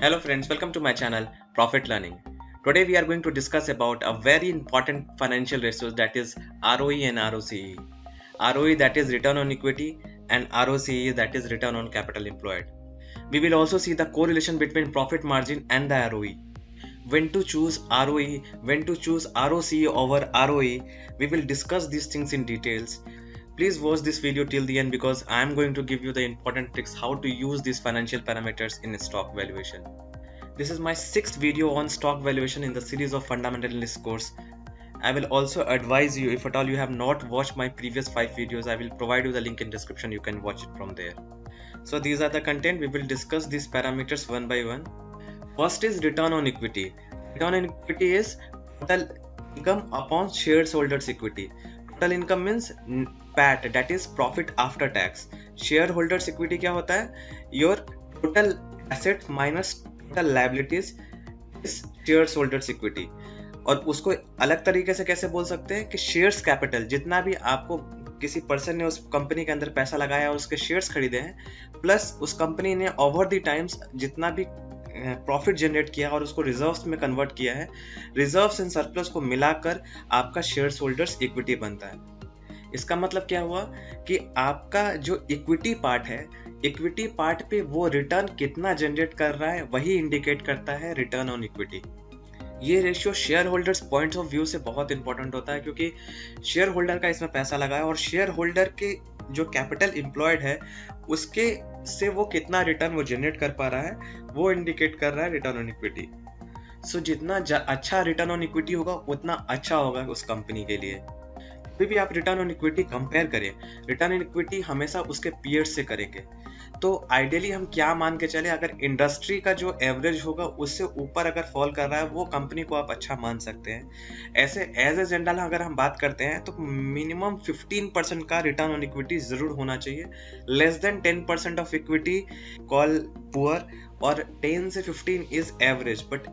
Hello friends, welcome to my channel Profit Learning. Today we are going to discuss about a very important financial ratios, that is ROE and ROCE. ROE, that is return on equity, and ROCE, that is return on capital employed. We will also see the correlation between profit margin and the ROE. When to choose ROE, when to choose ROCE over ROE, we will discuss these things in details. Please watch this video till the end because I am going to give you the important tricks how to use these financial parameters in stock valuation. This is my 6th video on stock valuation in the series of fundamental analysis course. I will also advise you, if at all you have not watched my previous 5 videos, I will provide you the link in description, you can watch it from there. So these are the content. We will discuss these parameters one by one. First is return on equity. Return on equity is total income upon shareholders equity. Total income means PAT, that is profit after tax. Shareholders equity क्या होता है? Your total assets minus total liabilities is shareholders equity. और उसको अलग तरीके से कैसे बोल सकते हैं कि शेयर्स कैपिटल, जितना भी आपको किसी पर्सन ने उस कंपनी के अंदर पैसा लगाया और उसके शेयर्स खरीदे हैं, प्लस उस कंपनी ने ओवर द टाइम्स जितना भी प्रॉफिट जनरेट किया और उसको रिजर्व्स में कन्वर्ट किया है, रिजर्व्स एंड सरप्लस को मिलाकर आपका शेयर होल्डर्स इक्विटी बनता है. इसका मतलब क्या हुआ कि आपका जो इक्विटी पार्ट है, इक्विटी पार्ट पे वो रिटर्न कितना जनरेट कर रहा है वही इंडिकेट करता है रिटर्न ऑन इक्विटी. ये ratio share holders point of view से बहुत इंपॉर्टेंट होता है क्योंकि शेयर होल्डर का इसमें पैसा लगा है और शेयर होल्डर के जो कैपिटल एम्प्लॉयड है उसके से वो कितना रिटर्न वो जनरेट कर पा रहा है वो इंडिकेट कर रहा है रिटर्न ऑन इक्विटी. सो जितना अच्छा रिटर्न ऑन इक्विटी होगा उतना अच्छा होगा उस कंपनी के लिए. कभी भी आप रिटर्न ऑन इक्विटी कंपेयर करें, रिटर्न ऑन इक्विटी हमेशा उसके पीयर्स से करेंगे. तो आइडियली हम क्या मान के चले, अगर इंडस्ट्री का जो एवरेज होगा उससे ऊपर अगर फॉल कर रहा है वो कंपनी को आप अच्छा मान सकते हैं. ऐसे एज ए जनरल अगर हम बात करते हैं तो मिनिमम 15% का रिटर्न ऑन इक्विटी जरूर होना चाहिए. Less than 10% of equity call poor, और 10 से 15 इज एवरेज. बट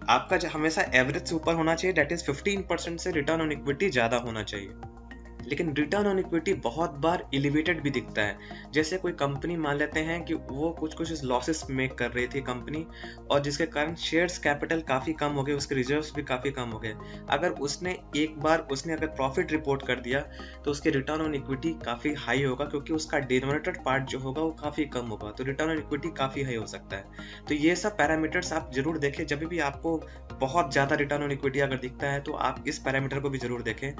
आपका हमेशा एवरेज से ऊपर होना चाहिए, दैट इज 15% से रिटर्न ऑन इक्विटी ज्यादा होना चाहिए. लेकिन रिटर्न ऑन इक्विटी बहुत बार एलिवेटेड भी दिखता है. जैसे कोई कंपनी मान लेते हैं कि वो कुछ लॉसेस मेक कर रही थी कंपनी, और जिसके कारण शेयर्स कैपिटल काफ़ी कम हो गए, उसके रिजर्व्स भी काफ़ी कम हो गए. अगर उसने एक बार अगर प्रॉफिट रिपोर्ट कर दिया तो उसके रिटर्न ऑन इक्विटी काफ़ी हाई होगा क्योंकि उसका डिनोमिनेटर पार्ट जो होगा वो काफ़ी कम होगा, तो रिटर्न ऑन इक्विटी काफ़ी हाई हो सकता है. तो ये सब पैरामीटर्स आप जरूर देखें. जब भी आपको बहुत ज़्यादा रिटर्न ऑन इक्विटी अगर दिखता है तो आप इस पैरामीटर को भी जरूर देखें.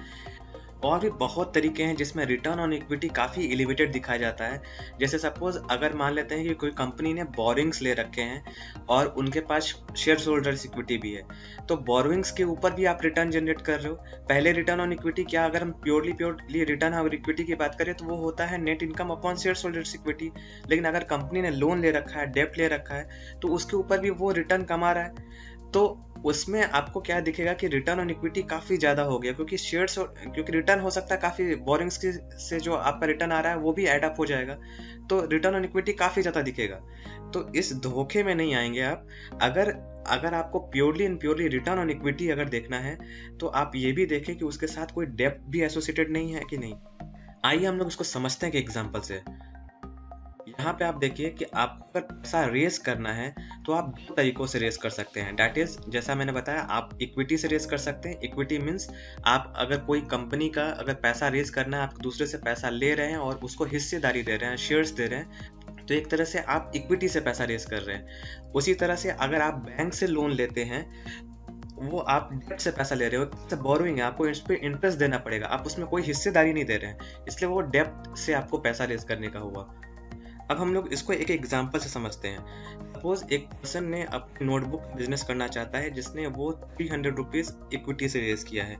और भी बहुत तरीके हैं जिसमें रिटर्न ऑन इक्विटी काफ़ी एलिवेटेड दिखाया जाता है. जैसे सपोज अगर मान लेते हैं कि कोई कंपनी ने बोरिंग्स ले रखे हैं और उनके पास शेयर होल्डर्स इक्विटी भी है, तो बोरिंग्स के ऊपर भी आप रिटर्न जनरेट कर रहे हो. पहले रिटर्न ऑन इक्विटी क्या, अगर हम प्योरली रिटर्न ऑन इक्विटी की बात करें तो वो होता है net income upon share holders equity. लेकिन अगर कंपनी ने लोन ले रखा है, डेप्ट ले रखा है, तो उसके ऊपर भी वो रिटर्न कमा रहा है. तो उसमें आपको क्या दिखेगा कि रिटर्न ऑन इक्विटी काफी ज्यादा हो गया क्योंकि रिटर्न हो सकता है काफी बोरिंग्स से जो आपका रिटर्न आ रहा है वो भी एड अप हो जाएगा, तो रिटर्न ऑन इक्विटी काफी ज्यादा दिखेगा. तो इस धोखे में नहीं आएंगे आप. अगर आपको प्योरली रिटर्न ऑन इक्विटी अगर देखना है तो आप ये भी देखें कि उसके साथ कोई डेप्ट भी एसोसिएटेड नहीं है कि नहीं. आइए हम लोग उसको समझते हैं कि एग्जाम्पल से. यहाँ पे आप देखिए कि आपको अगर पैसा रेस करना है तो आप 2 तरीकों से रेस कर सकते हैं. दैट इज, जैसा मैंने बताया, आप इक्विटी से रेस कर सकते हैं. इक्विटी मीन्स आप अगर कोई कंपनी का अगर पैसा रेस करना है, आप दूसरे से पैसा ले रहे हैं और उसको हिस्सेदारी दे रहे हैं, शेयर्स दे रहे हैं, तो एक तरह से आप इक्विटी से पैसा रेस कर रहे हैं. उसी तरह से अगर आप बैंक से लोन लेते हैं, वो आप डेप्ट से पैसा ले रहे हो, बोरोइंग है, आपको इस पे इंटरेस्ट देना पड़ेगा, आप उसमें कोई हिस्सेदारी नहीं दे रहे हैं, इसलिए वो डेप्ट से आपको पैसा रेस करने का हुआ. अब हम लोग इसको एक एग्जांपल से समझते हैं. सपोज एक पर्सन ने अपनी नोटबुक बिजनेस करना चाहता है जिसने वो 300 रुपीज़ इक्विटी से रेज किया है.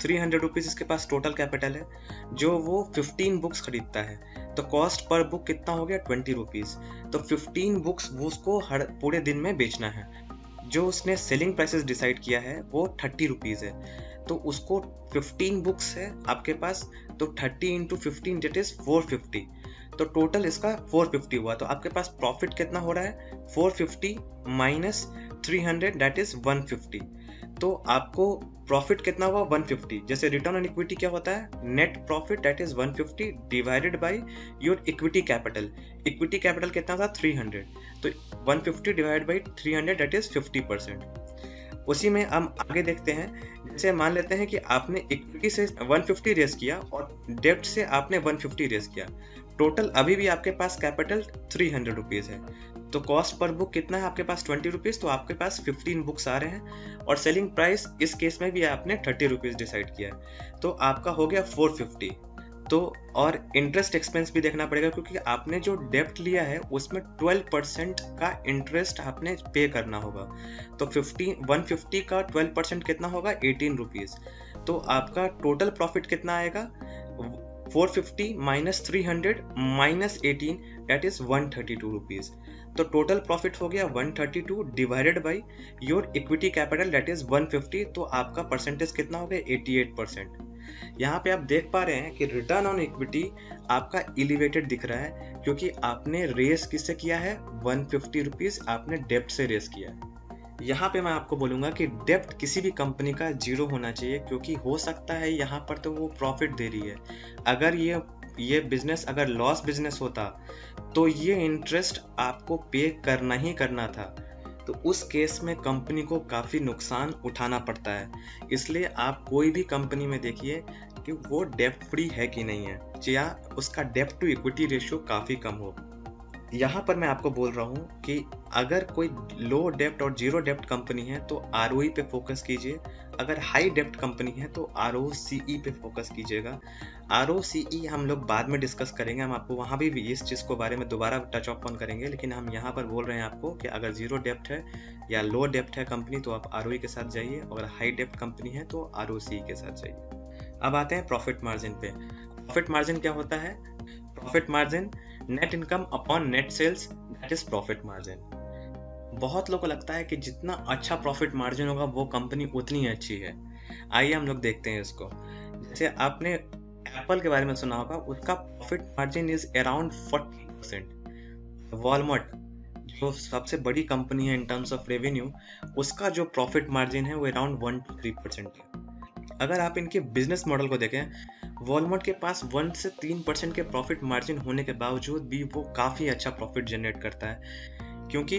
300 रुपीज़ इसके पास टोटल कैपिटल है, जो वो 15 बुक्स खरीदता है, तो कॉस्ट पर बुक कितना हो गया, 20 रुपीज़. तो 15 बुक्स वो उसको हर पूरे दिन में बेचना है. जो उसने सेलिंग प्राइसेस डिसाइड किया है वो 30 रुपीज़ है, तो उसको 15 बुक्स है आपके पास, तो 30 इंटू 15 दैट इज 450. तो टोटल इसका 450 हुआ. तो आपके पास प्रॉफिट कितना हो रहा है, 450 माइनस 300 दैट इज 150. तो आपको प्रॉफिट कितना हुआ 150। जैसे रिटर्न ऑन इक्विटी क्या होता है, net profit that is 150 divided by your equity capital. Equity capital कितना था 300, तो 150 डिवाइडेड बाय 300 दैट इज 50%। उसी में हम आगे देखते हैं, जैसे मान लेते हैं कि आपने इक्विटी से 150 रेस किया और डेब्ट से आपने 150 रेस किया, टोटल अभी भी आपके पास कैपिटल 300 रुपीज है, तो कॉस्ट पर बुक कितना है आपके पास 20 रुपीज, तो आपके पास 15 बुक्स आ रहे हैं, और सेलिंग प्राइस इस केस में भी आपने 30 रुपीज डिसाइड किया है, तो आपका हो गया 450। तो और इंटरेस्ट एक्सपेंस भी देखना पड़ेगा, क्योंकि आपने जो डेब्ट लिया है उसमें 12% का इंटरेस्ट आपने पे करना होगा, तो 150 का 12% कितना होगा 18 रुपीज। तो आपका टोटल प्रॉफिट कितना आएगा 450 minus 300 minus 18 that is 132 rupees. तो टोटल प्रॉफिट हो गया 132 divided by your equity capital that is 150, तो आपका परसेंटेज कितना हो गया 88%। यहाँ पे आप देख पा रहे हैं कि रिटर्न ऑन इक्विटी आपका एलिवेटेड दिख रहा है, क्योंकि आपने रेस किससे किया है 150 रुपीज आपने डेब्ट से रेस किया है। यहाँ पे मैं आपको बोलूंगा कि डेब्ट किसी भी कंपनी का जीरो होना चाहिए, क्योंकि हो सकता है यहाँ पर तो वो प्रॉफिट दे रही है, अगर ये बिजनेस अगर लॉस बिजनेस होता तो ये इंटरेस्ट आपको पे करना ही करना था, तो उस केस में कंपनी को काफ़ी नुकसान उठाना पड़ता है। इसलिए आप कोई भी कंपनी में देखिए कि वो डेब्ट फ्री है कि नहीं है, या उसका डेब्ट टू इक्विटी रेशियो काफ़ी कम हो। यहाँ पर मैं आपको बोल रहा हूँ कि अगर कोई लो डेब्ट और जीरो डेब्ट कंपनी है तो ROE पे फोकस कीजिए, अगर हाई डेब्ट कंपनी है तो ROCE पे फोकस कीजिएगा। ROCE हम लोग बाद में डिस्कस करेंगे, हम आपको वहाँ भी इस चीज़ को बारे में दोबारा टच ऑफ ऑन करेंगे, लेकिन हम यहाँ पर बोल रहे हैं आपको कि अगर जीरो डेब्ट है या लो डेब्ट है कंपनी तो आप ROE के साथ जाइए, अगर हाई डेब्ट कंपनी है तो ROCE के साथ जाइए। अब आते हैं प्रॉफिट मार्जिन पे। प्रॉफिट मार्जिन क्या होता है, profit margin net income upon net sales that is profit margin. बहुत लोगों को लगता है कि जितना अच्छा प्रॉफिट मार्जिन होगा वो कंपनी उतनी ही अच्छी है। आइए हम लोग देखते हैं इसको। जैसे आपने एप्पल के बारे में सुना होगा, उसका profit margin is around 40%। Walmart जो सबसे बड़ी कंपनी है इन टर्म्स ऑफ रेवेन्यू, उसका जो प्रॉफिट मार्जिन है वो अराउंड 1 to 3% है। अगर आप इनके बिजनेस मॉडल को देखें, वॉलमार्ट के पास 1 से 3% के प्रॉफिट मार्जिन होने के बावजूद भी वो काफ़ी अच्छा प्रॉफिट जनरेट करता है, क्योंकि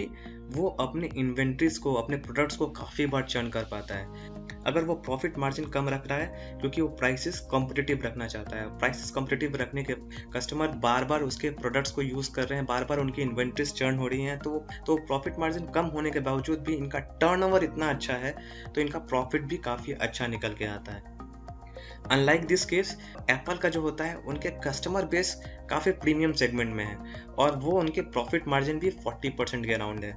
वो अपने इन्वेंट्रीज को, अपने प्रोडक्ट्स को काफ़ी बार चर्न कर पाता है। अगर वो प्रॉफिट मार्जिन कम रख रहा है क्योंकि वो प्राइसेस कॉम्पिटिटिव रखना चाहता है, प्राइसेस कॉम्पिटिटिव रखने के कस्टमर बार बार उसके प्रोडक्ट्स को यूज़ कर रहे हैं, बार बार उनकी इन्वेंट्रीज चर्न हो रही हैं, तो प्रॉफिट मार्जिन कम होने के बावजूद भी इनका टर्नओवर इतना अच्छा है तो इनका प्रॉफिट भी काफ़ी अच्छा निकल के आता है। अनलाइक दिस केस, एप्पल का जो होता है उनके कस्टमर बेस काफ़ी प्रीमियम सेगमेंट में है और वो उनके प्रॉफिट मार्जिन भी 40% के अराउंड है,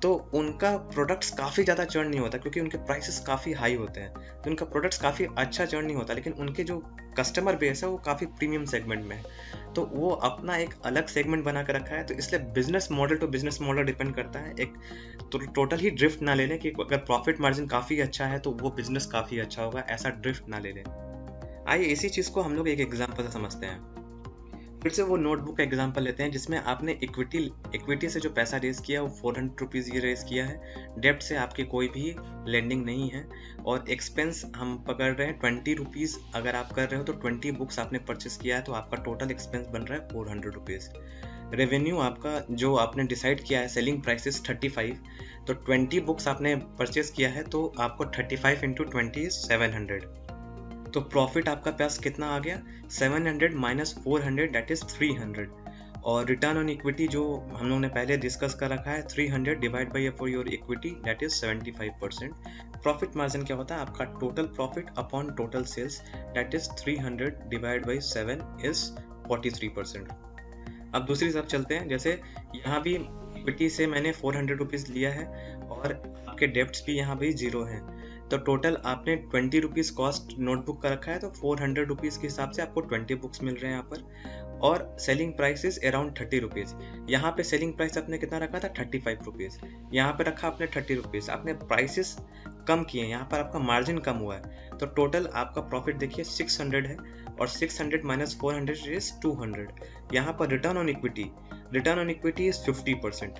तो उनका प्रोडक्ट्स काफ़ी ज़्यादा चर्न नहीं होता क्योंकि उनके प्राइसेस काफ़ी हाई होते हैं, तो उनका प्रोडक्ट्स काफ़ी अच्छा चर्न नहीं होता, लेकिन उनके जो कस्टमर बेस है वो काफ़ी प्रीमियम सेगमेंट में है, तो वो अपना एक अलग सेगमेंट बना कर रखा है। तो इसलिए business model to business model depend करता है। एक तो टोटल ही ड्रिफ्ट ना ले लें कि अगर प्रॉफिट मार्जिन काफ़ी अच्छा है तो वो बिजनेस काफ़ी अच्छा होगा, ऐसा ड्रिफ्ट ना ले लें। आइए इसी चीज़ को हम लोग एक एग्जांपल से समझते हैं। फिर से वो नोटबुक का एग्जांपल लेते हैं जिसमें आपने इक्विटी से जो पैसा रेज किया वो 400 रुपीज़ ये रेज किया है, डेब्ट से आपकी कोई भी लेंडिंग नहीं है, और एक्सपेंस हम पकड़ रहे हैं 20 रुपीज़ अगर आप कर रहे हो तो 20 बुक्स आपने परचेस किया है, तो आपका टोटल एक्सपेंस बन रहा है 400 रुपीज़। रेवेन्यू आपका जो आपने डिसाइड किया है, सेलिंग प्राइसेस 35, तो 20 बुक्स आपने परचेस किया है तो आपको 35 × 20 is 700, तो प्रॉफिट आपका पास कितना आ गया 700 माइनस 400 दैट इज 300, और रिटर्न ऑन इक्विटी जो हम लोगों ने पहले डिस्कस कर रखा है 300 divide by four your equity that is 75%। प्रॉफिट मार्जिन क्या होता है आपका total profit upon total sales that is 300 divide by 7 is 43%। अब दूसरी तरफ चलते हैं, जैसे यहाँ भी इक्विटी से मैंने 400 रुपीज़ लिया है और आपके डेब्ट्स भी यहाँ भी जीरो हैं, तो टोटल आपने 20 रुपीज़ कॉस्ट नोटबुक का रखा है, तो 400 रुपीज़ के हिसाब से आपको 20 बुक्स मिल रहे हैं यहाँ पर, और selling price is around 30 rupees. यहाँ पे सेलिंग प्राइस आपने कितना रखा था 35 रुपीज़, यहाँ पे रखा आपने 30 रुपीज़, आपने प्राइसेस कम किए, यहाँ पर आपका मार्जिन कम हुआ है, तो टोटल आपका प्रॉफिट देखिए 600 है, और 600 माइनस 400 इज 200। यहाँ पर रिटर्न ऑन इक्विटी इज 50%,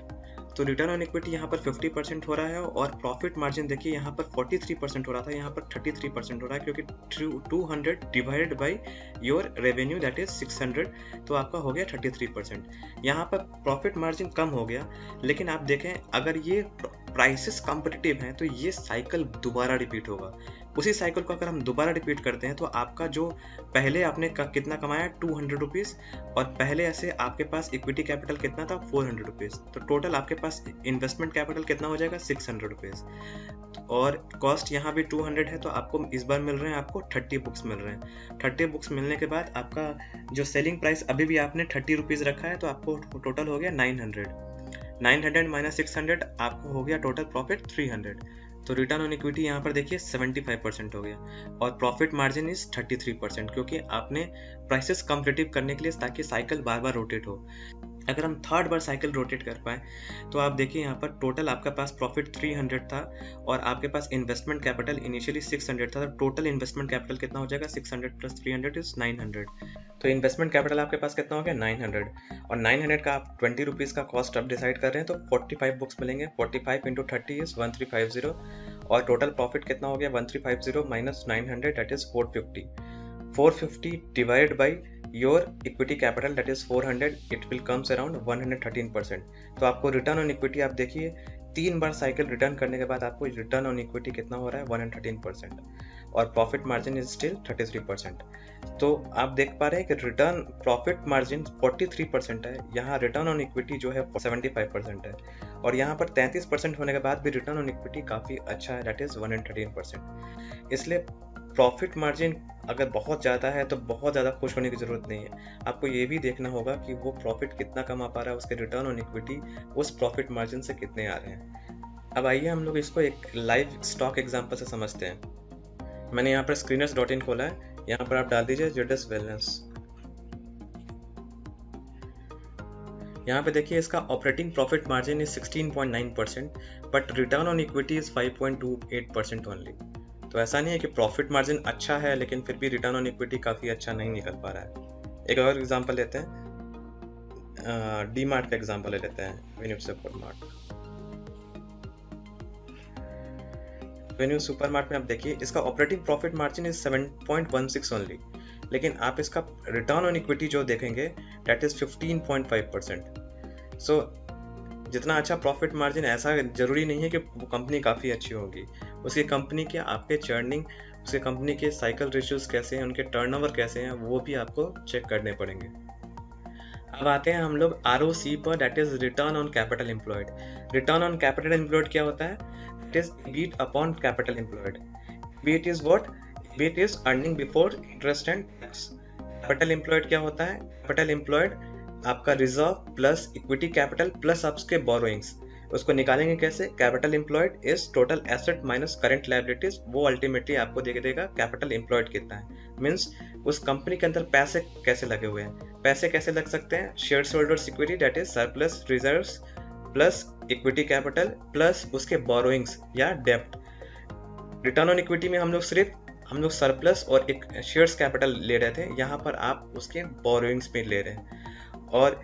तो रिटर्न ऑन इक्विटी यहाँ पर 50% हो रहा है और प्रॉफिट मार्जिन देखिए यहाँ पर 43% हो रहा था, यहाँ पर 33% हो रहा है, क्योंकि 200 divided by your revenue that is 600, तो आपका हो गया 33%। यहाँ पर प्रॉफिट मार्जिन कम हो गया, लेकिन आप देखें अगर ये प्राइसेस कॉम्पिटिटिव हैं तो ये साइकिल दोबारा रिपीट होगा। उसी साइकिल को अगर हम दोबारा रिपीट करते हैं तो आपका जो पहले आपने कितना कमाया 200 रुपीज़, और पहले ऐसे आपके पास इक्विटी कैपिटल कितना था 400 रुपीज़, तो टोटल आपके पास इन्वेस्टमेंट कैपिटल कितना हो जाएगा 600 रुपीज़, और कॉस्ट यहाँ भी 200 है, तो आपको इस बार मिल रहे हैं आपको 30 बुक्स मिल रहे हैं। 30 बुक्स मिलने के बाद आपका जो सेलिंग प्राइस अभी भी आपने 30 रुपीज़ रखा है, तो आपको टोटल हो गया 900 माइनस 600, आपको हो गया टोटल प्रॉफिट 300। तो रिटर्न ऑन इक्विटी यहाँ पर देखिए 75% हो गया, और प्रॉफिट मार्जिन इज 33%, क्योंकि आपने प्राइसेस कॉम्पिटिटिव करने के लिए ताकि साइकिल बार बार रोटेट हो। अगर हम थर्ड बार साइकिल रोटेट कर पाए तो आप देखिए यहाँ पर टोटल आपके पास प्रॉफिट 300 था और आपके पास इन्वेस्टमेंट कैपिटल इनिशियली 600 था, तो टोटल इन्वेस्टमेंट कैपिटल कितना हो जाएगा 600 प्लस 300 इज 900। तो इन्वेस्टमेंट कैपिटल आपके पास कितना हो गया 900, और 900 का आप 20 रुपीज़ का कॉस्ट अब डिसाइड कर रहे हैं, तो 45 बुक्स मिलेंगे। 45 इंटू 30 इज 1350, और टोटल प्रॉफिट कितना हो गया 1350 minus 900 that is 450 divide by your equity capital that is 400, it will comes around 113%। तो आपको रिटर्न ऑन इक्विटी आप देखिए 3 बार साइकिल रिटर्न करने के बाद आपको रिटर्न ऑन इक्विटी कितना हो रहा है 113%, और प्रॉफिट मार्जिन इज स्टिल 33%। तो आप देख पा रहे हैं कि रिटर्न प्रॉफिट मार्जिन 43% है, यहाँ रिटर्न ऑन इक्विटी जो है 75% है, और यहाँ पर 33% होने के बाद भी रिटर्न ऑन इक्विटी काफ़ी अच्छा है दैट इज 113%। इसलिए प्रॉफिट मार्जिन अगर बहुत ज़्यादा है तो बहुत ज़्यादा खुश होने की ज़रूरत नहीं है, आपको ये भी देखना होगा कि वो प्रॉफिट कितना कमा पा रहा है, उसके रिटर्न ऑन इक्विटी उस प्रॉफिट मार्जिन से कितने आ रहे हैं। अब आइए हम लोग इसको एक लाइव स्टॉक एग्जांपल से समझते हैं। मैंने यहाँ पर screeners.in खोला है, यहाँ पर आप डाल दीजिए ZS Wellness। यहाँ पे देखिए इसका operating profit margin is 16.9%, but return on equity is 5.28% only. तो ऐसा नहीं है कि प्रॉफिट मार्जिन अच्छा है लेकिन फिर भी रिटर्न ऑन इक्विटी काफ़ी अच्छा नहीं निकल पा रहा है। एक और एग्जांपल लेते हैं, डी मार्ट का एग्जांपल ले लेते हैं, वेन्यू सुपरमार्ट। वेन्यू सुपरमार्ट में आप देखिए इसका operating profit margin is 7.16 only, लेकिन आप इसका रिटर्न ऑन इक्विटी जो देखेंगे दैट इज 15.5%। सो जितना अच्छा प्रॉफिट मार्जिन ऐसा जरूरी नहीं है कि वो कंपनी काफ़ी अच्छी होगी, उसकी कंपनी के आपके चर्निंग, उसके कंपनी के साइकिल रेशियोज कैसे हैं, उनके टर्नओवर कैसे हैं, वो भी आपको चेक करने पड़ेंगे। अब आते हैं हम लोग ROC पर, that is return on capital employed. Return on capital employed क्या होता है? It is EBIT upon capital employed. EBIT is what? EBIT is earning before interest and tax. Capital employed क्या होता है? कैपिटल एम्प्लॉयड आपका reserve plus equity capital plus आपके borrowings, उसको निकालेंगे कैसे? Capital employed is total asset minus current liabilities, वो ultimately आपको दे देगा कैपिटल एम्प्लॉयड कितना है। मींस उस कंपनी के अंदर पैसे कैसे लगे हुए हैं। पैसे कैसे लग सकते हैं? Shares holders equity that is surplus reserves plus equity capital plus उसके बोरोइंग्स या डेब्ट। रिटर्न ऑन इक्विटी में हम लोग सरप्लस और एक शेयर्स कैपिटल ले रहे थे, यहाँ पर आप उसके बोरोइंग्स पे ले रहे हैं, और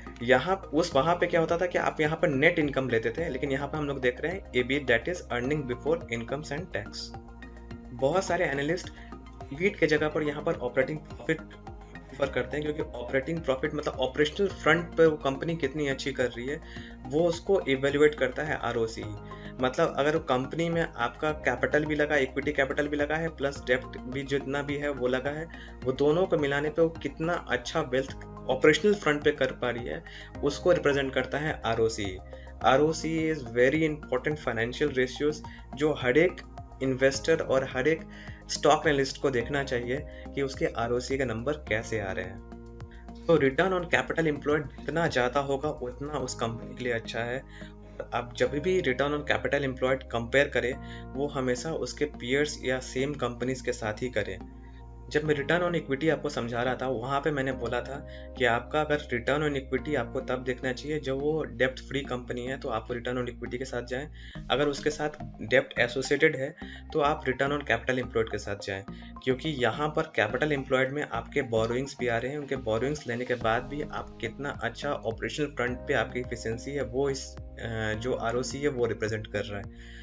वहाँ पे क्या होता था कि आप यहाँ पर नेट इनकम लेते थे, लेकिन यहाँ पर हम लोग देख रहे हैं EBIT that is earning before incomes and tax. बहुत सारे एनालिस्ट EBIT के जगह पर यहाँ पर ऑपरेटिंग प्रॉफिट प्रेफर करते हैं, क्योंकि ऑपरेटिंग प्रॉफिट मतलब ऑपरेशनल फ्रंट पर वो कंपनी कितनी अच्छी कर रही है वो उसको इवेल्युएट करता है ROCE। मतलब अगर वो कंपनी में आपका कैपिटल भी लगा, इक्विटी कैपिटल भी लगा है, प्लस डेब्ट भी जितना भी है वो लगा है, वो दोनों को मिलाने पे वो कितना अच्छा वेल्थ ऑपरेशनल फ्रंट पे कर पा रही है, उसको रिप्रेजेंट करता है ROCE। ROCE is very important financial ratios जो हर एक इन्वेस्टर और हर एक स्टॉक एनालिस्ट को देखना चाहिए कि उसके ROCE के नंबर कैसे आ रहे हैं। तो रिटर्न ऑन कैपिटल एम्प्लॉयड जितना ज़्यादा होगा उतना उस कंपनी के लिए अच्छा है। आप जब भी return on capital employed compare करें वो हमेशा उसके पीयर्स या सेम कंपनीज के साथ ही करें, जब मैं रिटर्न ऑन इक्विटी आपको समझा रहा था, वहाँ पे मैंने बोला था कि आपका अगर रिटर्न ऑन इक्विटी आपको तब देखना चाहिए जब वो डेप्ट फ्री कंपनी है, तो आप रिटर्न ऑन इक्विटी के साथ जाएं। अगर उसके साथ डेप्ट एसोसिएटेड है तो आप रिटर्न ऑन कैपिटल एम्प्लॉयड के साथ जाएं, क्योंकि यहाँ पर कैपिटल एम्प्लॉयड में आपके बोरोइंग्स भी आ रहे हैं। उनके बोरोइंग्स लेने के बाद भी आप कितना अच्छा ऑपरेशनल फ्रंट पे आपकी एफिशिएंसी है, वो इस जो आरओसी है वो रिप्रेजेंट कर रहा है।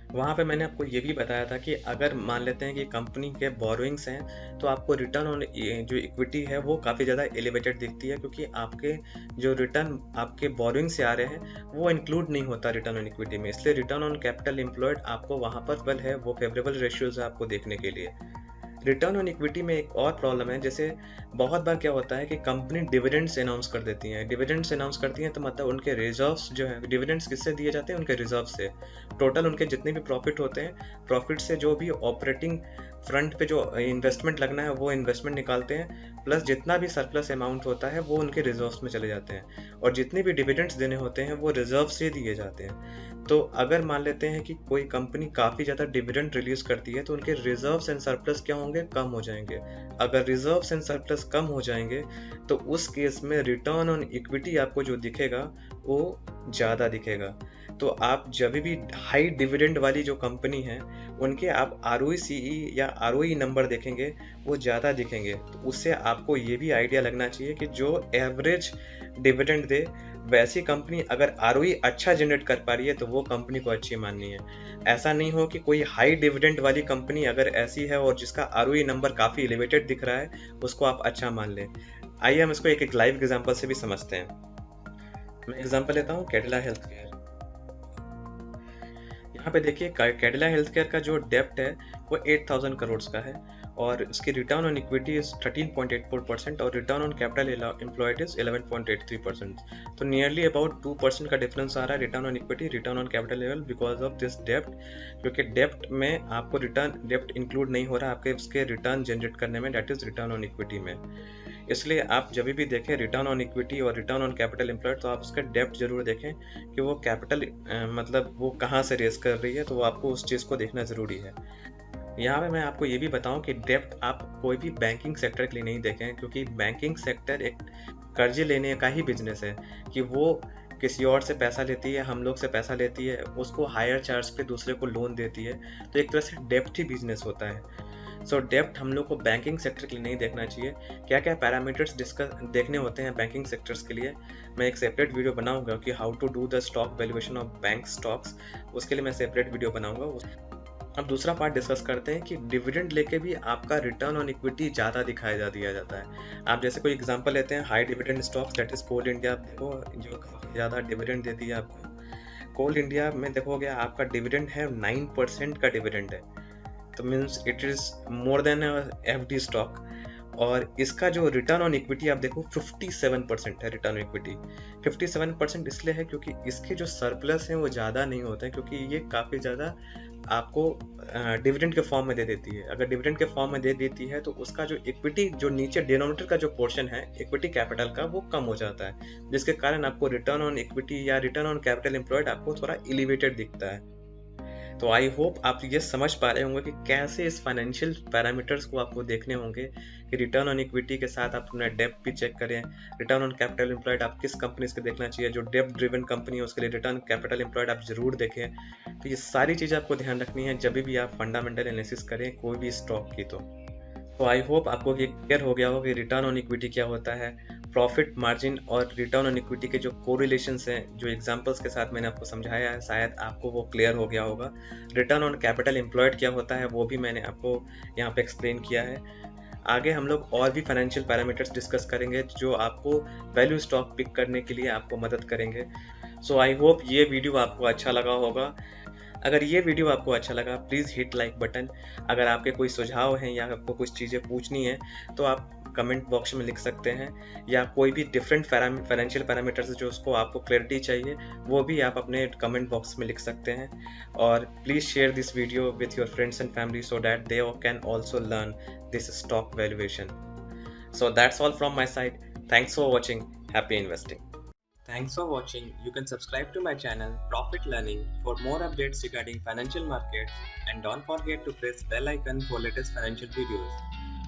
वहाँ पे मैंने आपको ये भी बताया था कि अगर मान लेते हैं कि कंपनी के बोरोइंग्स हैं, तो आपको रिटर्न ऑन जो इक्विटी है वो काफ़ी ज़्यादा एलिवेटेड दिखती है, क्योंकि आपके जो रिटर्न आपके बोरोइंग से आ रहे हैं वो इंक्लूड नहीं होता रिटर्न ऑन इक्विटी में। इसलिए रिटर्न ऑन कैपिटल एम्प्लॉयड आपको वहाँ पर वेल है, वो फेवरेबल रेशियोज है आपको देखने के लिए। रिटर्न ऑन इक्विटी में एक और प्रॉब्लम है, जैसे बहुत बार क्या होता है कि कंपनी डिविडेंड्स अनाउंस कर देती हैं। डिविडेंड्स अनाउंस करती हैं तो मतलब उनके रिजर्व्स जो है, डिविडेंड्स किससे दिए जाते हैं? उनके रिजर्व से। टोटल उनके जितने भी प्रॉफिट होते हैं, प्रॉफिट से जो भी ऑपरेटिंग फ्रंट पे जो इन्वेस्टमेंट लगना है वो इन्वेस्टमेंट निकालते हैं, प्लस जितना भी सरप्लस अमाउंट होता है वो उनके रिजर्व्स में चले जाते हैं, और जितने भी डिविडेंड्स देने होते हैं वो रिजर्व से दिए जाते हैं। तो अगर मान लेते हैं कि कोई कंपनी काफ़ी ज़्यादा डिविडेंड रिलीज करती है, तो उनके रिजर्व्स एंड सरप्लस क्या होंगे? कम हो जाएंगे। अगर रिजर्व्स एंड सरप्लस कम हो जाएंगे तो उस केस में रिटर्न ऑन इक्विटी आपको जो दिखेगा वो ज़्यादा दिखेगा। तो आप जब भी हाई डिविडेंड वाली जो कंपनी है उनके आप आरओईसीई या आरओई नंबर देखेंगे वो ज़्यादा दिखेंगे, तो उससे आपको ये भी आइडिया लगना चाहिए कि जो एवरेज डिविडेंड दे वैसी कंपनी अगर आरओई अच्छा जनरेट कर पा रही है तो वो कंपनी को अच्छी माननी है। ऐसा नहीं हो कि कोई हाई डिविडेंड वाली कंपनी अगर ऐसी है और जिसका आरओई नंबर काफ़ी एलिवेटेड दिख रहा है, उसको आप अच्छा मान लें। आइए हम इसको एक लाइव एग्जांपल से भी समझते हैं। मैं एग्जांपल लेता हूँ कैडिला हेल्थ केयर। यहाँ पे देखिए कैडिला हेल्थ केयर का जो डेप्ट है वो 8000 करोड़ का है, और इसकी रिटर्न ऑन इक्विटी इज 13.84% और return on capital employed is 11.83%। तो नियरली अबाउट 2% का डिफरेंस आ रहा है return on equity, return on capital level, because of this डेप्ट। क्योंकि डेप्ट में आपको डेप्ट इंक्लूड नहीं हो रहा आपके उसके रिटर्न जनरेट करने में, debt is return on equity में। इसलिए आप जब भी देखें रिटर्न ऑन इक्विटी और रिटर्न ऑन कैपिटल एम्प्लॉयड, तो आप उसका डेप्ट जरूर देखें कि वो कैपिटल मतलब वो कहाँ से रेस कर रही है, तो वो आपको उस चीज़ को देखना ज़रूरी है। यहाँ पे मैं आपको ये भी बताऊं कि डेप्ट आप कोई भी बैंकिंग सेक्टर के लिए नहीं देखें, क्योंकि बैंकिंग सेक्टर एक कर्जे लेने का ही बिजनेस है कि वो किसी और से पैसा लेती है, हम लोग से पैसा लेती है, उसको हायर चार्ज पे दूसरे को लोन देती है, तो एक तरह से डेप्ट ही बिजनेस होता है। सो डेप्ट हम लोग को बैंकिंग सेक्टर के लिए नहीं देखना चाहिए। क्या क्या पैरामीटर्स देखने होते हैं बैंकिंग सेक्टर्स के लिए, मैं एक सेपरेट वीडियो बनाऊंगा कि how to do the stock valuation of bank stocks, उसके लिए मैं सेपरेट वीडियो बनाऊंगा। अब दूसरा पार्ट डिस्कस करते हैं कि डिविडेंड लेके भी आपका रिटर्न ऑन इक्विटी ज़्यादा दिया जाता है। आप जैसे कोई एग्जांपल लेते हैं high dividend stocks, that is Coal India, देखो जो काफ़ी ज़्यादा डिविडेंड देती है आपको। कोल इंडिया में देखोगे आपका डिविडेंड है 9% का डिविडेंड है, तो means it is more than FD stock. और इसका जो रिटर्न ऑन इक्विटी आप देखो 57% है रिटर्न ऑन इक्विटी। 57% इसलिए है क्योंकि इसके जो सरप्लस हैं वो ज़्यादा नहीं होते हैं, क्योंकि ये काफ़ी ज़्यादा आपको डिविडेंड के फॉर्म में दे देती है। अगर डिविडेंड के फॉर्म में दे देती है तो उसका जो इक्विटी जो नीचे डिनोमिनेटर का जो पोर्शन है इक्विटी कैपिटल का वो कम हो जाता है, जिसके कारण आपको रिटर्न ऑन इक्विटी या रिटर्न ऑन कैपिटल एम्प्लॉयड आपको थोड़ा एलिवेटेड दिखता है। तो आई होप आप ये समझ पा रहे होंगे कि कैसे इस फाइनेंशियल पैरामीटर्स को आपको देखने होंगे कि रिटर्न ऑन इक्विटी के साथ आप अपना डेप्ट भी चेक करें। रिटर्न ऑन कैपिटल एम्प्लॉयड आप किस कंपनी को देखना चाहिए, जो डेप्ट ड्रिवन कंपनी है उसके लिए रिटर्न कैपिटल एम्प्लॉयड आप जरूर देखें। तो ये सारी चीज़ें आपको ध्यान रखनी है जब भी आप फंडामेंटल एनालिसिस करें कोई भी स्टॉक की। तो आई होप आपको ये क्लियर हो गया हो कि रिटर्न ऑन इक्विटी क्या होता है, प्रॉफिट मार्जिन और रिटर्न ऑन इक्विटी के जो कोरिलेशंस हैं, जो एग्जांपल्स के साथ मैंने आपको समझाया है, शायद आपको वो क्लियर हो गया होगा। रिटर्न ऑन कैपिटल एम्प्लॉयड क्या होता है वो भी मैंने आपको यहाँ पे एक्सप्लेन किया है। आगे हम लोग और भी फाइनेंशियल पैरामीटर्स डिस्कस करेंगे जो आपको वैल्यू स्टॉक पिक करने के लिए आपको मदद करेंगे। सो आई होप ये वीडियो आपको अच्छा लगा होगा। अगर ये वीडियो आपको अच्छा लगा प्लीज़ हिट लाइक बटन। अगर आपके कोई सुझाव हैं या आपको कुछ चीज़ें पूछनी है तो आप कमेंट बॉक्स में लिख सकते हैं, या कोई भी डिफरेंट फाइनेंशियल पैरामीटर्स जो उसको आपको क्लैरिटी चाहिए वो भी आप अपने कमेंट बॉक्स में लिख सकते हैं। और please share this video with your friends and family so that they can also learn this stock valuation. So that's all from my side. Thanks for watching. Happy investing. Thanks for watching. You can subscribe to my channel Profit Learning for more updates regarding financial markets, and don't forget to press bell icon for latest financial videos.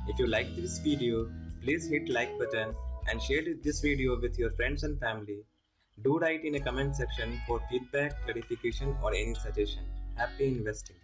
If you like this video, please hit like button and share this video with your friends and family. Do write in a comment section for feedback, clarification or any suggestion. Happy investing.